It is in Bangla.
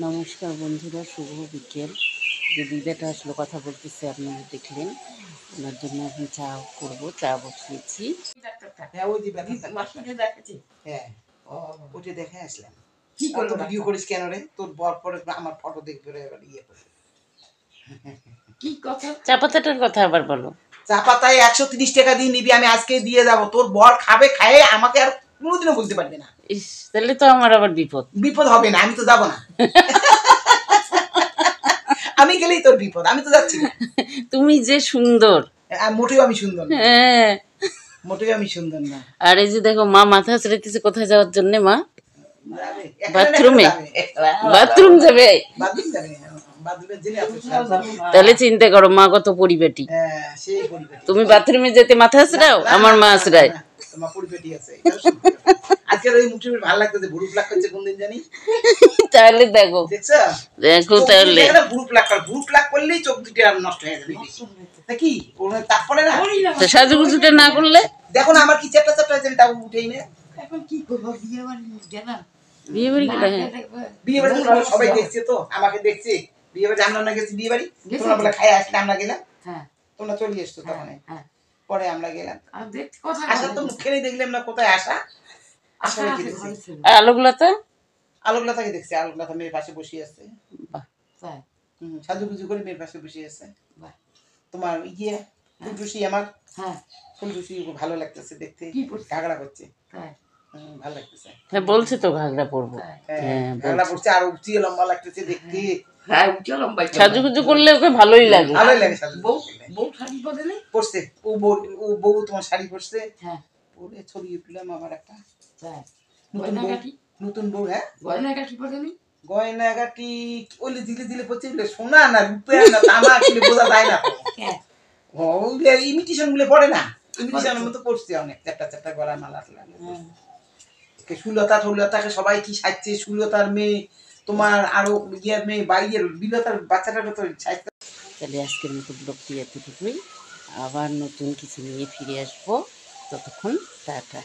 নমস্কার বন্ধুরা, শুভ বিকেল। যে দিদাটা আসলে কথা বলতেছে আপনারা দেখলেন, ওনার জন্য এখন চা করবো, চা বসিয়েছি। হ্যাঁ ওই যে মাসিকে দেখাচ্ছি। হ্যাঁ ওটা দেখে আসলাম। কি করলো ভিডিও করিস কেন রে? তোর বর পরে আমার ফটো দেখবে রে, এবার ইয়ে করবে। কি কথা? চা পাতাটার কথা আবার বলো। চা পাতায় 130 টাকা দিয়ে নিবি, আমি আজকে দিয়ে যাব। তোর বর খাবে, খায়ে আমাকে আর কোনোদিনও বলতে পারবে না। ইস, তাহলে তো আমার আবার বিপদ। বিপদ হবে না, আমি তো যাব না। আমি গেলেই তোর বিপদ, আমি তো যাচ্ছি না। তুমি যে সুন্দর। মোটেও আমি সুন্দর না। হ্যাঁ, মোটেও আমি সুন্দর না। আর এই যে দেখো, মা মাথা ছেড়েছে কোথায় যাওয়ার জন্য। মা বাথরুমে। বাথরুম যাবে। বাথরুম যাবে, বাথরুমের জন্য এত তাহলে চিন্তা করো মা কত পরিবেটি। হ্যাঁ সেই পরিবেটি। তুমি বাথরুমে যেতে মাথা আছড়াও, আমার মা আছড়ায়। তোমার পরিবেটি আছে। আজকের ওই মুখটি ভালো লাগতেছে, ভুরু প্লাক করছে কোন দিন জানি। তাহলে দেখো, দেখছো? দেখো তাহলে ভুরু প্লাক কর, ভুরু প্লাক করলেই চোখ দুটো আর নষ্ট হয়ে যাবে। নাকি ওর তারপরে না সাজুগুজুটা না করলে। দেখো না আমার কি চ্যাপটা চ্যাপটা আছে, তাও উঠেই না। এখন কি করবো? বিয়ে বাড়ি গেলাম, বিয়ে বাড়ি গেলে বিয়ে বাড়ি তোমরা সবাই দেখছে তো, আমাকে দেখছে বিয়ে বাড়ি। আমরা না গেছি বিয়ে বাড়ি, তোমরা বলে খাই আসলে আমরা গেলাম। হ্যাঁ তোমরা চলে এসছো তখন। হ্যাঁ পরে আমরা গেলাম। আর দেখতে কথা আসা তো মুখেই দেখলাম না, কোথায় আসা। আসলে কি দেখছি আলোগুলাতে আলোকলতাকে দেখছি। আলোকলতা মেয়ের পাশে বসে আছে। তাই সাজুগুজু করে মেয়ের পাশে বসে আছে। বাহ। তোমার ইয়ে ফুলটুসি, আমার হ্যাঁ ফুলটুসি ভালো লাগতেছে দেখতে। কি পড়ছে? ঘাগড়া করছে। তাই ভালো লাগতেছে। হ্যাঁ, বলছে তো ঘাগরা পরবো। হ্যাঁ ঘাগড়া করছে, আর উঁচি লম্বা লাগতেছে দেখতে। হ্যাঁ চলম ভাই সাজুগুজু করলে ওকে ভালোই লাগে। ভালোই লাগে সাজু। বউ বউ শাড়ি পরে নেই? পড়ছে ও বউ তোমার শাড়ি পরছে। হ্যাঁ পরে ছবি উঠলাম আমার একটা তাই নতুন বউ। গয়নাগাটি নতুন বউ। হ্যাঁ গয়নাগাটি পরে নেই? গয়নাগাটি ওইলে দিলে দিলে পড়ছে, ওগুলো সোনা না রূপে না তামা, কিনে বোঝা যায় না তো। ওগুলো ইমিটেশন গুলো পড়ে না, ইমিটেশনের মতো পড়ছে অনেক। চ্যাপটা চ্যাপটা গলা মালা সুলতা টুলতাকে সবাই কি সাজছে, সুলতার মেয়ে তোমার আরো ইয়ের মেয়ে বাইরের বিলতার বাচ্চাটার তো সাজতে। তাহলে আজকের মতো ব্লগটি এতটুকুই। আবার নতুন কিছু নিয়ে ফিরে আসবো। ততক্ষণ টাটা।